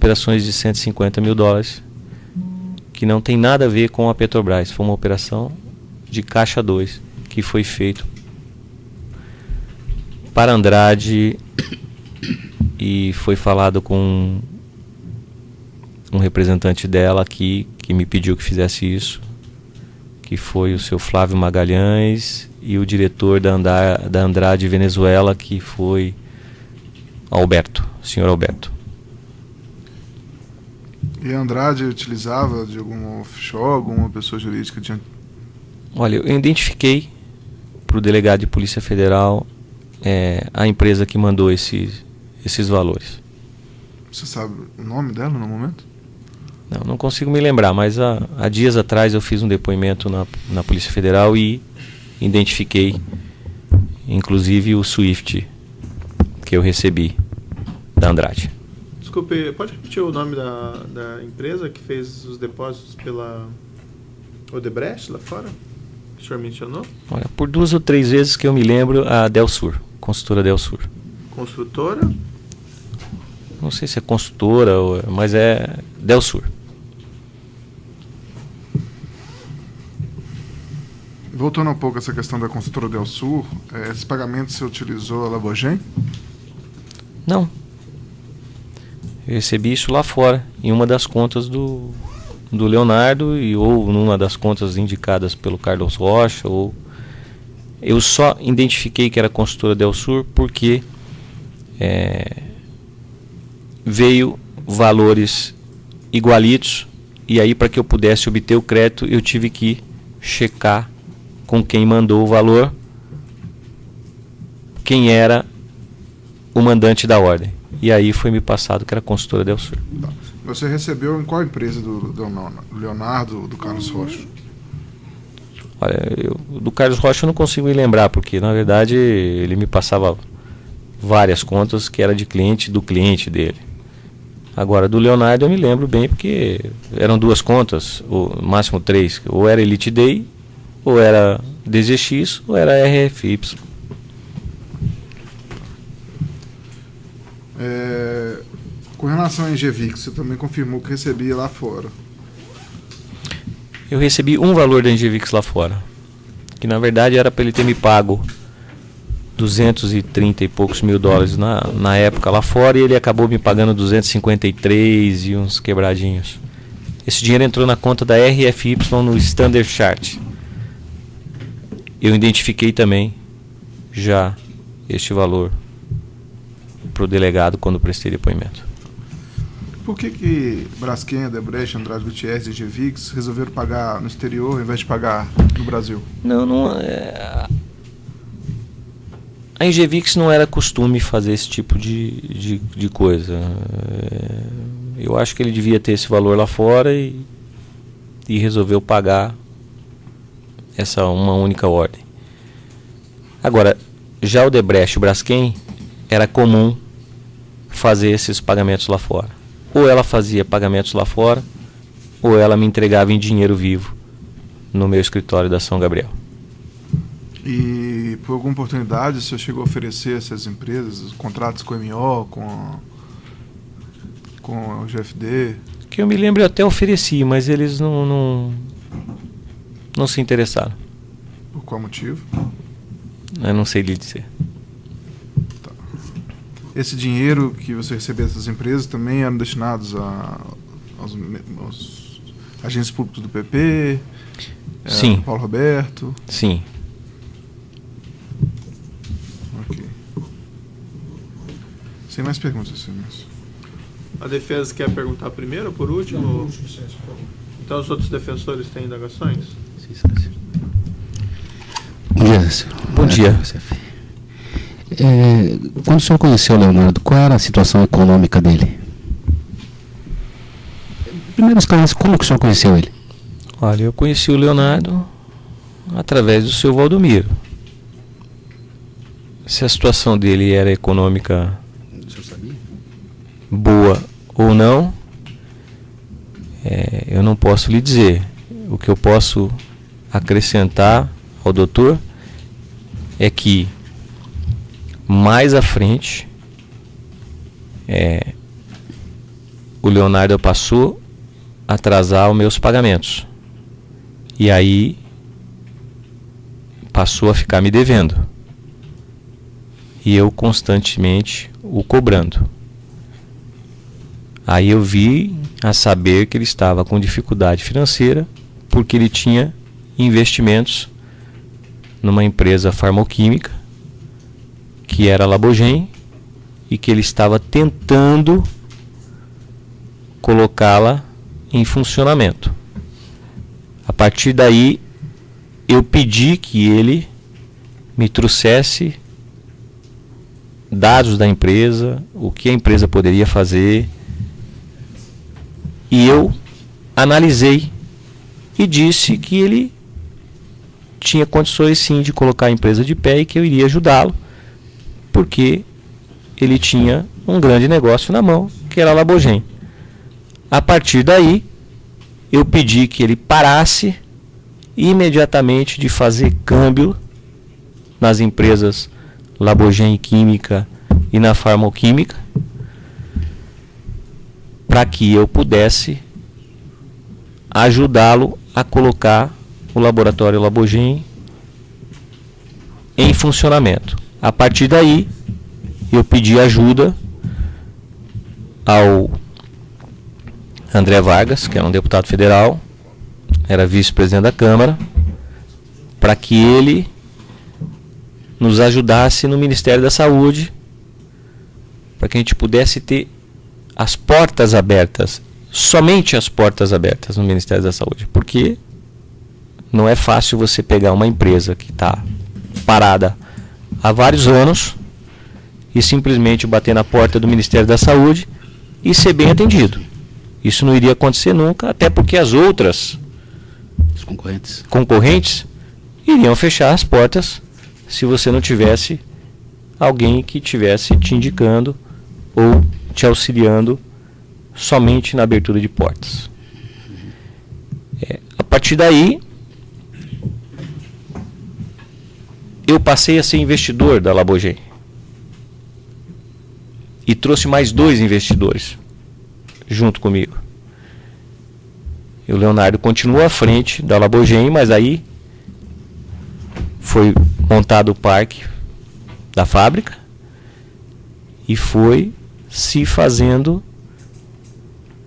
operações de 150 mil dólares, que não tem nada a ver com a Petrobras. Foi uma operação de Caixa 2, que foi feito para Andrade, e foi falado com um representante dela aqui, que me pediu que fizesse isso, que foi o seu Flávio Magalhães, e o diretor da Andrade Venezuela, que foi Alberto, senhor Alberto. E a Andrade utilizava de algum offshore, alguma pessoa jurídica? Olha, eu identifiquei para o delegado de Polícia Federal a empresa que mandou esses valores. Você sabe o nome dela no momento? Não consigo me lembrar, mas há dias atrás eu fiz um depoimento na Polícia Federal e identifiquei, inclusive, o SWIFT que eu recebi da Andrade. Desculpe, pode repetir o nome da empresa que fez os depósitos pela Odebrecht lá fora? Que o senhor mencionou? Olha, por 2 ou 3 vezes que eu me lembro, a Delsur, consultora Delsur. Construtora? Não sei se é consultora, mas é Delsur. Voltando um pouco a essa questão da construtora Delsur, esses pagamentos você utilizou a Labogem? Não. Eu recebi isso lá fora, em uma das contas do Leonardo, ou numa das contas indicadas pelo Carlos Rocha. Eu só identifiquei que era a consultora Delsur porque veio valores igualitos, e aí, para que eu pudesse obter o crédito, eu tive que checar com quem mandou o valor, quem era o mandante da ordem. E aí foi me passado que era a consultora Delsur. Você recebeu em qual empresa do Leonardo, do Carlos Rocha? Olha, do Carlos Rocha eu não consigo me lembrar, porque na verdade ele me passava várias contas que era de cliente do cliente dele. Agora, do Leonardo eu me lembro bem, porque eram 2 contas, ou máximo 3, ou era Elite Day, ou era DGX, ou era RFY. Com relação a Engevix, você também confirmou que recebia lá fora? Eu recebi um valor da Engevix lá fora, que na verdade era para ele ter me pago 230 e poucos mil dólares na época lá fora, e ele acabou me pagando 253 e uns quebradinhos. Esse dinheiro entrou na conta da RFY no Standard Chart. Eu identifiquei também já este valor para o delegado quando prestei depoimento. Por que Braskem, Odebrecht, Andrade Gutierrez e Engevix resolveram pagar no exterior ao invés de pagar no Brasil? A Engevix não era costume fazer esse tipo de coisa. Eu acho que ele devia ter esse valor lá fora e resolveu pagar uma única ordem. Agora, já o Odebrecht e o Braskem era comum fazer esses pagamentos lá fora. Ou ela fazia pagamentos lá fora, ou ela me entregava em dinheiro vivo no meu escritório da São Gabriel. E por alguma oportunidade o senhor chegou a oferecer a essas empresas contratos com a MO, com o GFD? Que eu me lembro, eu até ofereci, mas eles não se interessaram. Por qual motivo? Eu não sei lhe dizer. Tá. Esse dinheiro que você recebia dessas empresas também eram destinados aos agentes públicos do PP? Sim. Paulo Roberto? Sim. Ok. Sem mais perguntas, senhor ministro. A defesa quer perguntar primeiro ou por último? Então os outros defensores têm indagações? Bom dia, senhor. Bom dia. Quando o senhor conheceu o Leonardo, qual era a situação econômica dele? Primeiro esclarece como que o senhor conheceu ele. Olha, eu conheci o Leonardo através do seu Valdomiro. Se a situação dele era econômica boa ou não, eu não posso lhe dizer. O que eu posso acrescentar ao doutor é que mais à frente o Leonardo passou a atrasar os meus pagamentos. E aí passou a ficar me devendo. E eu constantemente o cobrando. Aí eu vi a saber que ele estava com dificuldade financeira porque ele tinha investimentos numa empresa farmoquímica que era a Labogen e que ele estava tentando colocá-la em funcionamento. A partir daí eu pedi que ele me trouxesse dados da empresa, o que a empresa poderia fazer, e eu analisei e disse que ele tinha condições sim de colocar a empresa de pé e que eu iria ajudá-lo, porque ele tinha um grande negócio na mão, que era a Labogen. A partir daí, eu pedi que ele parasse imediatamente de fazer câmbio nas empresas Labogen Química e na Farmoquímica, para que eu pudesse ajudá-lo a colocar o laboratório Labogen em funcionamento. A partir daí, eu pedi ajuda ao André Vargas, que era um deputado federal, era vice-presidente da Câmara, para que ele nos ajudasse no Ministério da Saúde, para que a gente pudesse ter as portas abertas, somente as portas abertas no Ministério da Saúde, porque não é fácil você pegar uma empresa que está parada há vários anos e simplesmente bater na porta do Ministério da Saúde e ser bem atendido. Isso não iria acontecer nunca, até porque as outras concorrentes iriam fechar as portas se você não tivesse alguém que estivesse te indicando ou te auxiliando somente na abertura de portas. A partir daí, eu passei a ser investidor da Labogen e trouxe mais 2 investidores junto comigo. E o Leonardo continua à frente da Labogen, mas aí foi montado o parque da fábrica e foi se fazendo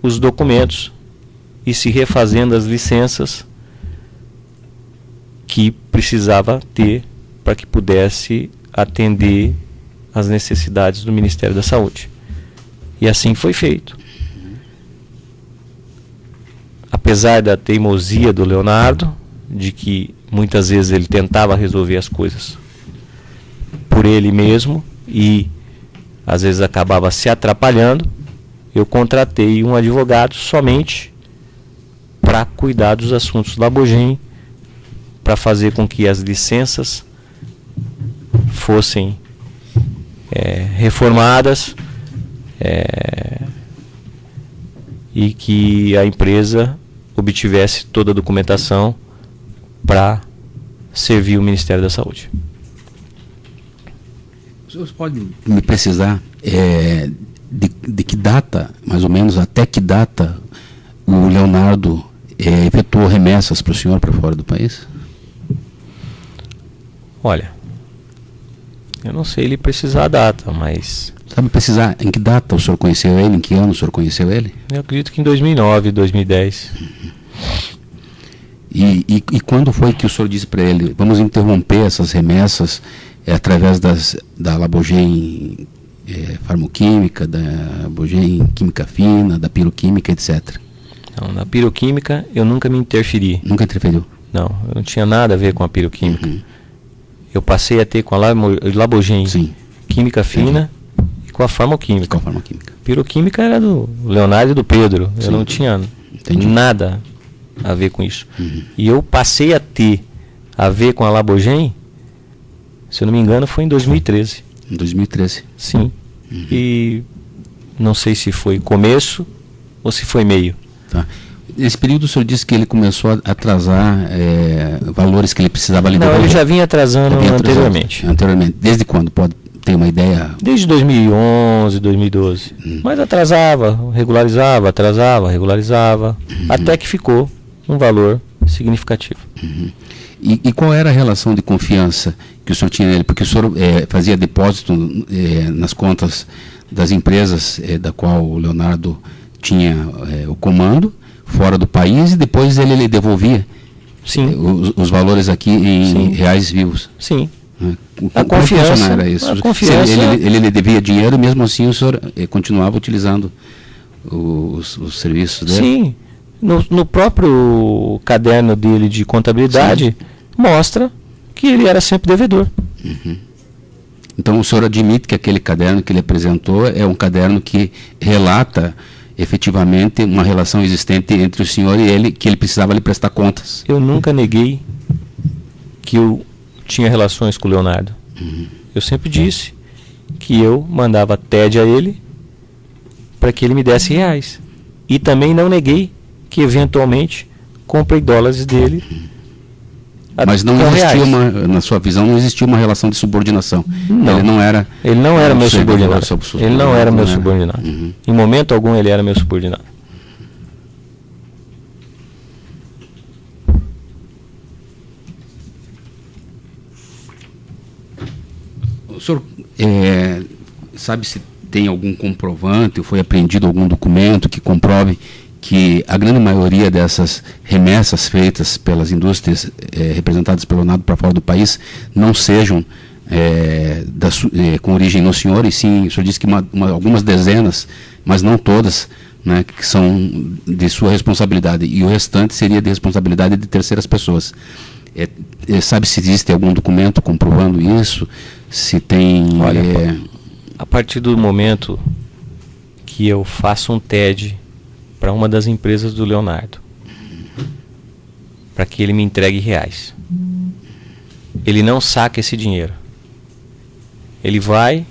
os documentos e se refazendo as licenças que precisava ter para que pudesse atender às necessidades do Ministério da Saúde. E assim foi feito. Apesar da teimosia do Leonardo, de que muitas vezes ele tentava resolver as coisas por ele mesmo e às vezes acabava se atrapalhando, eu contratei um advogado somente para cuidar dos assuntos da Labogen, para fazer com que as licenças fossem reformadas e que a empresa obtivesse toda a documentação para servir o Ministério da Saúde. O senhor pode me precisar de que data, mais ou menos, até que data o Leonardo efetuou remessas para o senhor para fora do país? Olha, eu não sei lhe precisar a data, mas... Sabe precisar em que data o senhor conheceu ele, em que ano o senhor conheceu ele? Eu acredito que em 2009, 2010. E quando foi que o senhor disse para ele, vamos interromper essas remessas através da Labogen Farmoquímica, da Labogen Química Fina, da Piroquímica, etc. Não, na piroquímica eu nunca me interferi. Nunca interferiu? Não, eu não tinha nada a ver com a piroquímica. Uhum. Eu passei a ter com a Labogen Sim. Química Fina e com a Farmoquímica. Com a Farmoquímica. Piroquímica era do Leonardo e do Pedro. Sim. Eu não tinha Entendi. nada a ver com isso. Uhum. E eu passei a ter a ver com a Labogen, se eu não me engano, foi em 2013. Em 2013. Sim. Uhum. E não sei se foi começo ou se foi meio. Tá. Nesse período o senhor disse que ele começou a atrasar valores que ele precisava ali. Não, ele já vinha atrasando Já vinha anteriormente. Anteriormente. Desde quando? Pode tem uma ideia? Desde 2011, 2012. Mas atrasava, regularizava, até que ficou um valor significativo. E qual era a relação de confiança que o senhor tinha nele? Porque o senhor fazia depósito nas contas das empresas da qual o Leonardo tinha o comando, fora do país, e depois ele devolvia os valores aqui em reais vivos. Sim. A confiança era isso. Ele devia dinheiro, mesmo assim o senhor continuava utilizando os serviços dele? Sim. No próprio caderno dele de contabilidade, mostra que ele era sempre devedor. Então o senhor admite que aquele caderno que ele apresentou é um caderno que relata efetivamente uma relação existente entre o senhor e ele, que ele precisava lhe prestar contas? Eu nunca neguei que eu tinha relações com o Leonardo. Eu sempre disse que eu mandava TED a ele para que ele me desse reais. E também não neguei que eventualmente comprei dólares dele. Mas não existia na sua visão, não existia uma relação de subordinação. Não. Ele não era meu subordinado. Ele não era meu subordinado. Em momento algum ele era meu subordinado. O senhor sabe se tem algum comprovante ou foi apreendido algum documento que comprove que a grande maioria dessas remessas feitas pelas indústrias representadas pelo Leonardo para fora do país não sejam com origem no senhor, e sim, o senhor disse que algumas dezenas, mas não todas, né, que são de sua responsabilidade, e o restante seria de responsabilidade de terceiras pessoas. Sabe se existe algum documento comprovando isso? Se tem... Olha, a partir do momento que eu faço um TED para uma das empresas do Leonardo, para que ele me entregue reais, ele não saca esse dinheiro. Ele vai,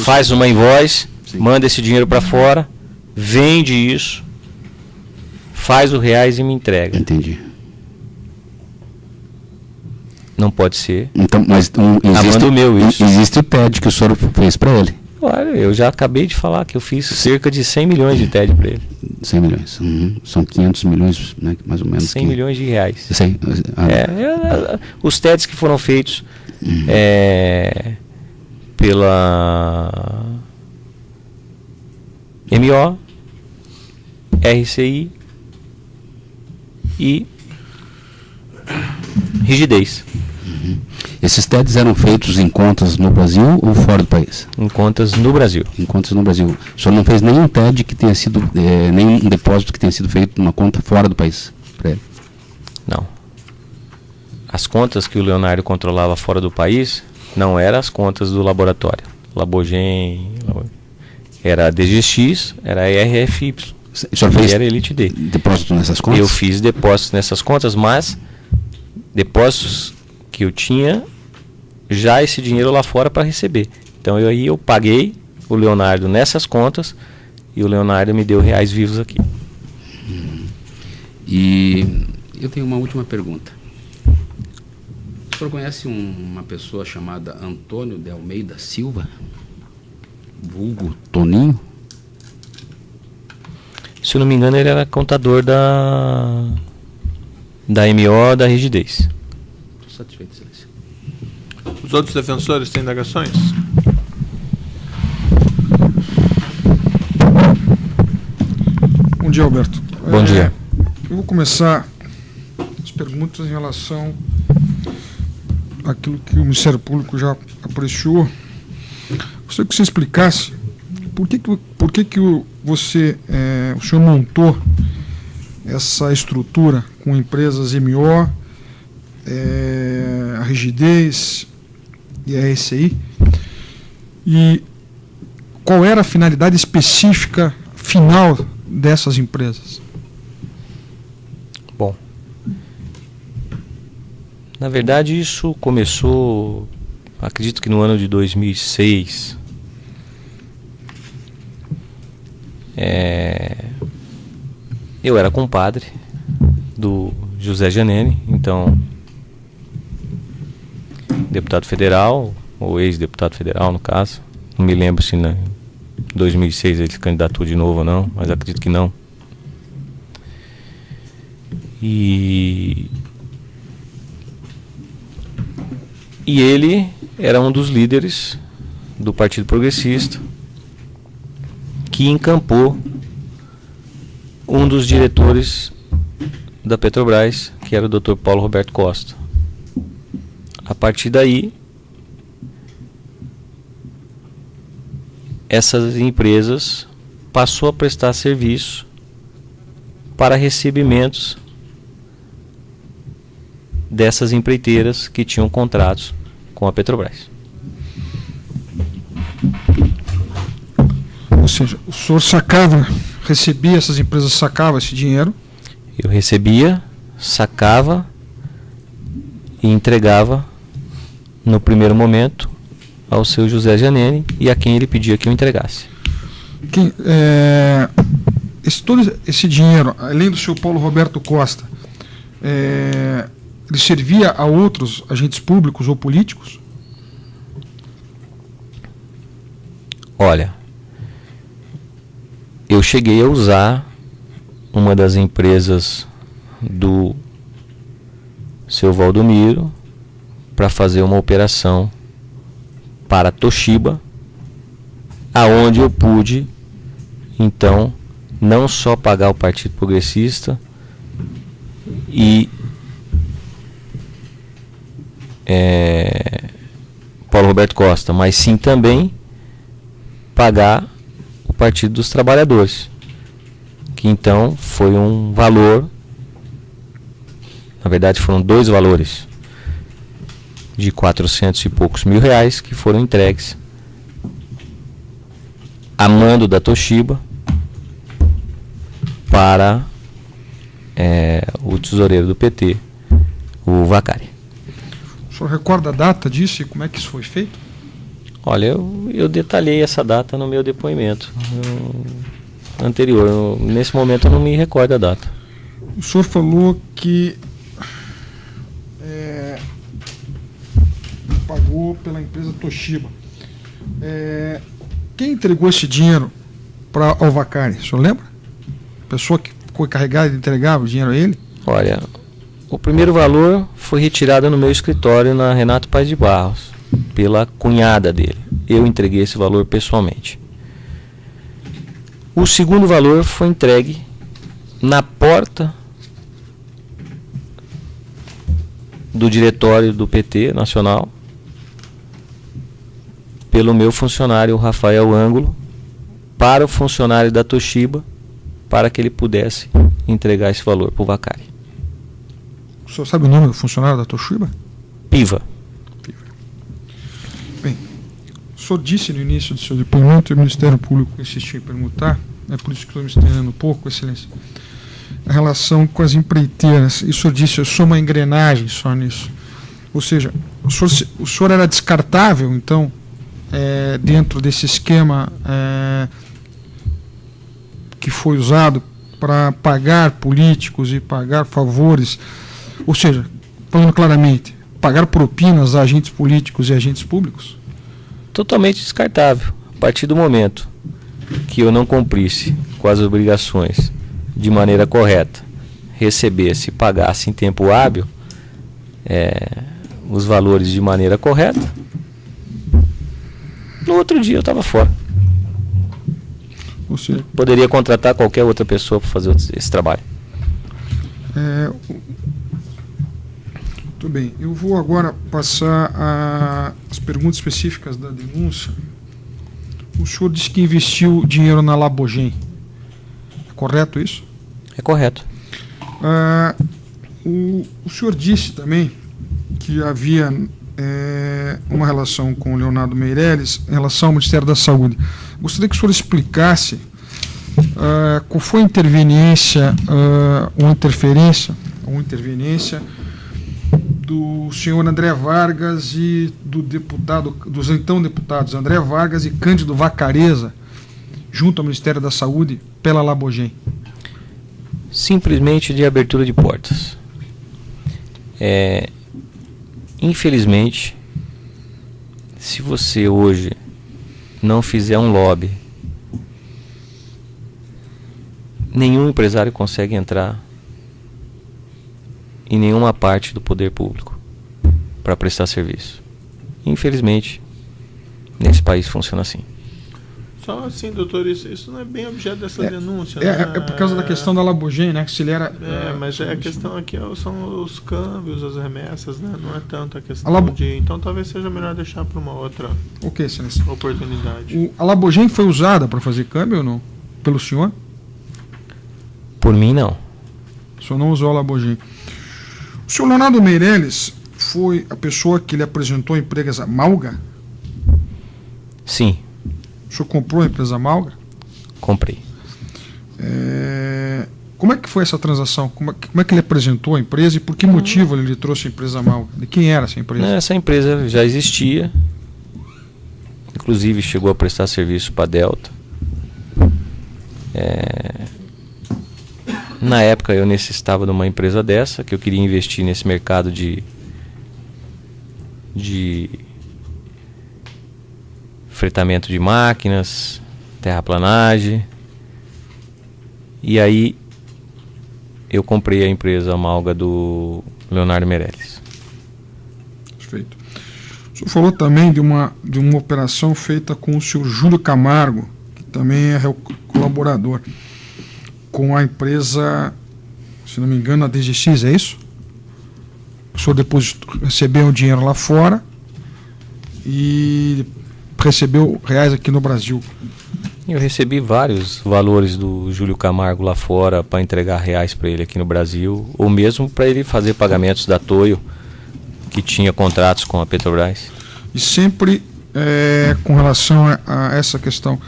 faz uma invoice, manda esse dinheiro para fora, vende isso, faz o reais e me entrega. Entendi. Não pode ser. Então, mas existe o TED que o senhor fez para ele? Olha, eu já acabei de falar que eu fiz cerca de 100 milhões de TED para ele. 100 milhões. São 500 milhões, né, mais ou menos. 100 milhões de reais. Os TEDs que foram feitos pela MO, RCI e Rigidez. Esses TEDs eram feitos em contas no Brasil ou fora do país? Em contas no Brasil. Em contas no Brasil. O senhor não fez nenhum TED que tenha sido, nenhum depósito que tenha sido feito numa conta fora do país para ele? Não. As contas que o Leonardo controlava fora do país não eram as contas do laboratório. Labogen, era a DGX, era a RFY. O senhor fez era Elite D. Depósito nessas contas? Eu fiz depósitos nessas contas, mas depósitos que eu tinha já esse dinheiro lá fora para receber. Então eu paguei o Leonardo nessas contas e o Leonardo me deu reais vivos aqui. E eu tenho uma última pergunta. O senhor conhece uma pessoa chamada Antônio de Almeida Silva? Vulgo Toninho? Se eu não me engano, ele era contador da MO da Rigidez. Estou satisfeito, Excelência. Os outros defensores têm indagações? Bom dia, Alberto. Bom dia. Eu vou começar as perguntas em relação àquilo que o Ministério Público já apreciou. Gostaria que você explicasse por que o senhor montou essa estrutura com empresas MO, a Rigidez e a RCI, e qual era a finalidade específica final dessas empresas? Bom, na verdade isso começou, acredito que no ano de 2006. Eu era compadre do José Giannini, então deputado federal, ou ex-deputado federal, no caso. Não me lembro se em 2006 ele se candidatou de novo ou não, mas acredito que não. E ele era um dos líderes do Partido Progressista que encampou um dos diretores da Petrobras, que era o Dr. Paulo Roberto Costa. A partir daí, essas empresas passou a prestar serviço para recebimentos dessas empreiteiras que tinham contratos com a Petrobras. Ou seja, o senhor recebia, essas empresas sacavam esse dinheiro? Eu recebia, sacava e entregava no primeiro momento ao seu José Giannini e a quem ele pedia que eu entregasse. Todo esse dinheiro, além do seu Paulo Roberto Costa, ele servia a outros agentes públicos ou políticos? Olha, eu cheguei a usar uma das empresas do seu Valdomiro para fazer uma operação para a Toshiba, aonde eu pude, então, não só pagar o Partido Progressista e Paulo Roberto Costa, mas sim também pagar o Partido dos Trabalhadores, que então foi um valor, na verdade foram dois valores de 400 e poucos mil reais que foram entregues a mando da Toshiba para o tesoureiro do PT, o Vacari. O senhor recorda a data disso e como é que isso foi feito? Olha, eu detalhei essa data no meu depoimento anterior. Nesse momento eu não me recordo a data. O senhor falou que pagou pela empresa Toshiba. Quem entregou esse dinheiro ao Vacari? O senhor lembra? A pessoa que ficou encarregada de entregar o dinheiro a ele? Olha, o primeiro valor foi retirado no meu escritório na Renato Paz de Barros, pela cunhada dele. Eu entreguei esse valor pessoalmente. O segundo valor foi entregue na porta do diretório do PT Nacional pelo meu funcionário Rafael Ângulo para o funcionário da Toshiba, para que ele pudesse entregar esse valor para o Vacari. O senhor sabe o nome do funcionário da Toshiba? Piva. Bem, o senhor disse no início do seu depoimento, e o Ministério Público insistiu em perguntar, é por isso que estou me estendendo um pouco, Excelência, a relação com as empreiteiras. E o senhor disse, eu sou uma engrenagem só nisso. Ou seja, o senhor era descartável, então, dentro desse esquema que foi usado para pagar políticos e pagar favores, ou seja, falando claramente, pagar propinas a agentes políticos e agentes públicos? Totalmente descartável. A partir do momento que eu não cumprisse com as obrigações de maneira correta, recebesse e pagasse em tempo hábil os valores de maneira correta, no outro dia eu estava fora. Ou seja, poderia contratar qualquer outra pessoa para fazer esse trabalho. Muito bem. Eu vou agora passar as perguntas específicas da denúncia. O senhor disse que investiu dinheiro na Labogem. É correto isso? É correto. O senhor disse também que havia uma relação com o Leonardo Meirelles em relação ao Ministério da Saúde. Gostaria que o senhor explicasse qual foi a interveniência ou interferência do senhor André Vargas e dos então deputados André Vargas e Cândido Vacareza junto ao Ministério da Saúde pela Labogem. Simplesmente de abertura de portas. Infelizmente, Se você hoje não fizer um lobby, nenhum empresário consegue entrar em nenhuma parte do poder público para prestar serviço. Infelizmente, nesse país funciona assim. Só assim, doutor, isso não é bem objeto dessa denúncia, né? É por causa da questão da Labogem, né? Que se ele era... mas a questão aqui são os câmbios, as remessas, né? Não é tanto a questão Então talvez seja melhor deixar para uma outra oportunidade. A Labogem foi usada para fazer câmbio ou não? Pelo senhor? Por mim, não. O senhor não usou a Labogem. O senhor Leonardo Meirelles foi a pessoa que lhe apresentou a empresa Malga? Sim. O senhor comprou a empresa Malga? Comprei. Como é que foi essa transação? Como é que ele apresentou a empresa e por que motivo ele lhe trouxe a empresa Malga? De quem era essa empresa? Essa empresa já existia. Inclusive chegou a prestar serviço para a Delta. Na época eu necessitava de uma empresa dessa, que eu queria investir nesse mercado de fretamento de máquinas, terraplanagem. E aí eu comprei a empresa Malga do Leonardo Meirelles. Perfeito. O senhor falou também de uma operação feita com o senhor Júlio Camargo, que também é colaborador, com a empresa, se não me engano, a DGX, é isso? O senhor depois recebeu o dinheiro lá fora e recebeu reais aqui no Brasil. Eu recebi vários valores do Júlio Camargo lá fora para entregar reais para ele aqui no Brasil, ou mesmo para ele fazer pagamentos da Toyo, que tinha contratos com a Petrobras. E sempre com relação a essa questão,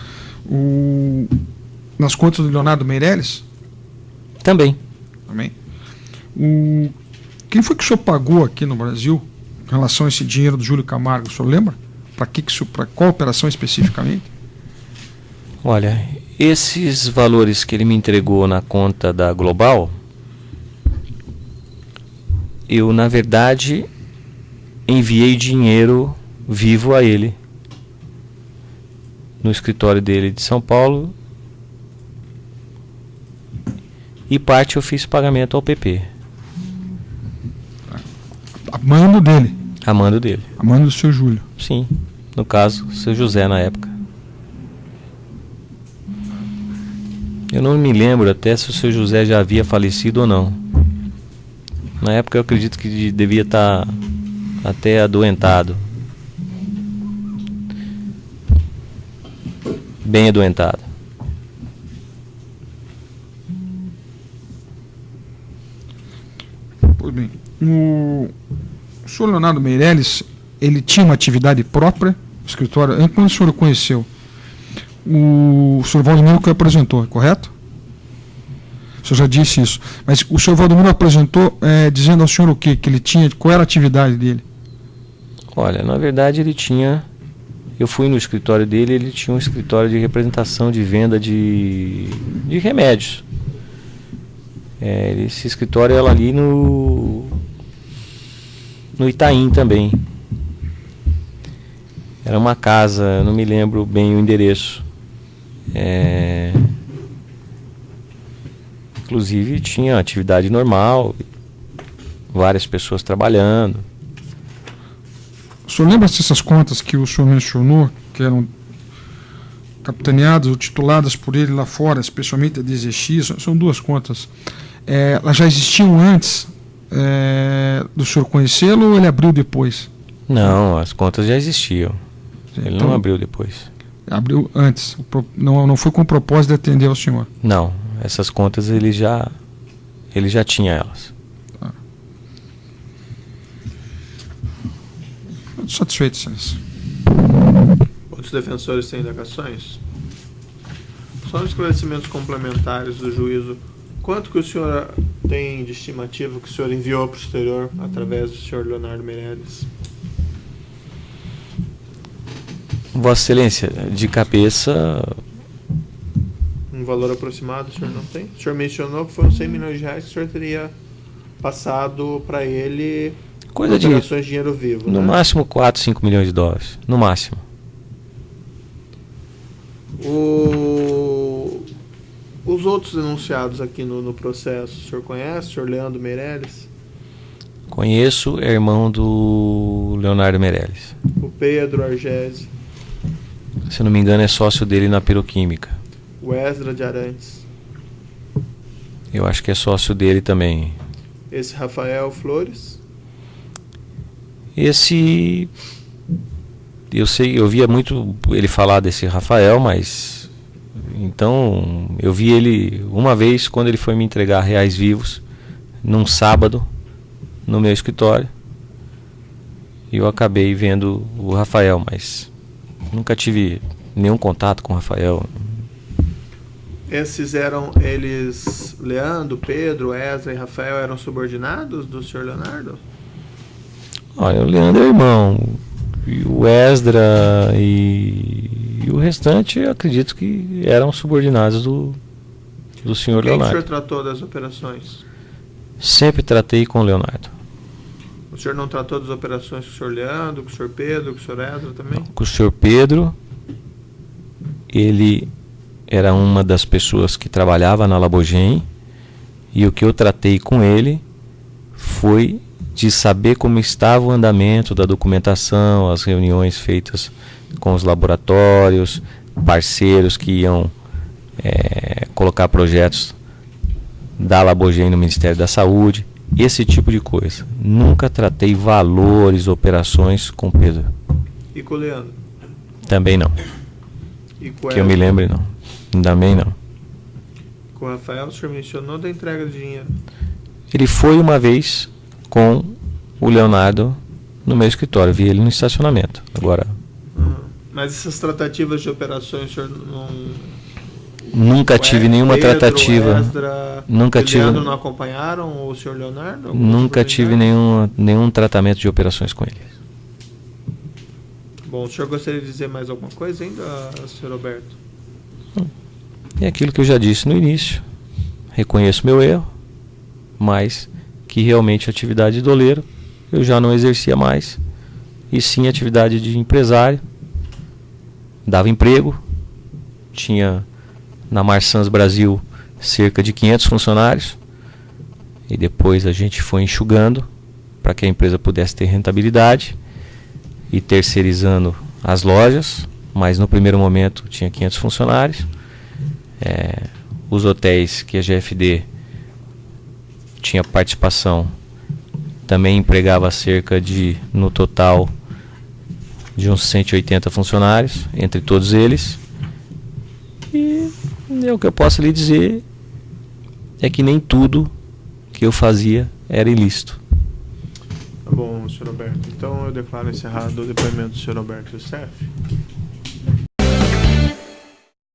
nas contas do Leonardo Meirelles? Também. Quem foi que o senhor pagou aqui no Brasil em relação a esse dinheiro do Júlio Camargo? O senhor lembra? Para qual operação especificamente? Olha, esses valores que ele me entregou na conta da Global, eu, na verdade, enviei dinheiro vivo a ele no escritório dele de São Paulo, e parte eu fiz pagamento ao PP. A mando dele? A mando dele. A mando do seu Júlio? Sim, no caso, seu José na época. Eu não me lembro até se o seu José já havia falecido ou não. Na época eu acredito que devia estar até adoentado. Bem adoentado. Pois bem, o senhor Leonardo Meirelles, ele tinha uma atividade própria no escritório. Quando o senhor o conheceu, o senhor Valdomiro que o apresentou, correto? O senhor já disse isso. Mas o senhor Valdomiro apresentou dizendo ao senhor o quê? Que ele tinha, qual era a atividade dele? Olha, na verdade ele tinha... Eu fui no escritório dele, ele tinha um escritório de representação de venda de remédios. Esse escritório era ali no Itaim também. Era uma casa, não me lembro bem o endereço. Inclusive tinha atividade normal, várias pessoas trabalhando. O senhor lembra dessas contas que o senhor mencionou, que eram capitaneadas ou tituladas por ele lá fora, especialmente a DZX? São duas contas. Elas já existiam antes do senhor conhecê-lo ou ele abriu depois? Não, as contas já existiam. Ele Então, não abriu depois. Abriu antes. Não foi com o propósito de atender ao senhor? Não, essas contas ele já tinha elas. Muito satisfeito, senhores. Outros defensores têm indagações? Só os esclarecimentos complementares do juízo. Quanto que o senhor tem de estimativa que o senhor enviou para o exterior através do senhor Leonardo Meirelles? Vossa Excelência, de cabeça... Um valor aproximado o senhor não tem? O senhor mencionou que foram 100 milhões de reais que o senhor teria passado para ele Coisa de, operações de dinheiro vivo, no né? máximo 4, 5 milhões de dólares. No máximo. Os outros denunciados aqui no processo, o senhor conhece? O senhor Leandro Meirelles? Conheço, é irmão do Leonardo Meirelles. O Pedro Argesi? Se eu não me engano, é sócio dele na Piroquímica. O Esdra de Arantes? Eu acho que é sócio dele também. Esse Rafael Flores? Esse... eu via muito ele falar desse Rafael, mas... Então, eu vi ele uma vez quando ele foi me entregar reais vivos, num sábado, no meu escritório. E eu acabei vendo o Rafael, mas nunca tive nenhum contato com o Rafael. Esses eram eles, Leandro, Pedro, Esdra e Rafael, eram subordinados do senhor Leonardo? Olha, o Leandro é irmão, e o Esdra e o restante eu acredito que eram subordinados do senhor Quem Leonardo. o senhor tratou das operações? Sempre tratei com o Leonardo. O senhor não tratou das operações com o senhor Leandro, com o senhor Pedro, com o senhor Esdra também? Com o senhor Pedro, ele era uma das pessoas que trabalhava na Labogem, e o que eu tratei com ele foi de saber como estava o andamento da documentação, as reuniões feitas com os laboratórios, parceiros que iam colocar projetos da Labogem no Ministério da Saúde, esse tipo de coisa. Nunca tratei valores, operações com Pedro. E com o Leandro? Também não. E com Que eu me lembre, não. Também não. Com o Rafael, o senhor mencionou da entrega de dinheiro. Ele foi uma vez com o Leonardo no meu escritório. Vi ele no estacionamento. Agora, Mas essas tratativas de operações, o senhor não... nunca tive nenhuma Pedro, tratativa. Esdra, Nunca e tive. Leandro não acompanharam o senhor Leonardo? Alguma Nunca tive oportunidade? nenhum tratamento de operações com ele. Bom, o senhor gostaria de dizer mais alguma coisa ainda, senhor Roberto? É aquilo que eu já disse no início. Reconheço meu erro, mas que realmente a atividade de doleiro eu já não exercia mais, e sim atividade de empresário. Dava emprego, tinha na Marsans Brasil cerca de 500 funcionários, e depois a gente foi enxugando para que a empresa pudesse ter rentabilidade e terceirizando as lojas, mas no primeiro momento tinha 500 funcionários. Os hotéis que a GFD tinha participação também empregava cerca de, no total, de uns 180 funcionários, entre todos eles. E o que eu posso lhe dizer é que nem tudo que eu fazia era ilícito. Tá bom, senhor Roberto. Então eu declaro encerrado o depoimento do senhor Roberto Youssef.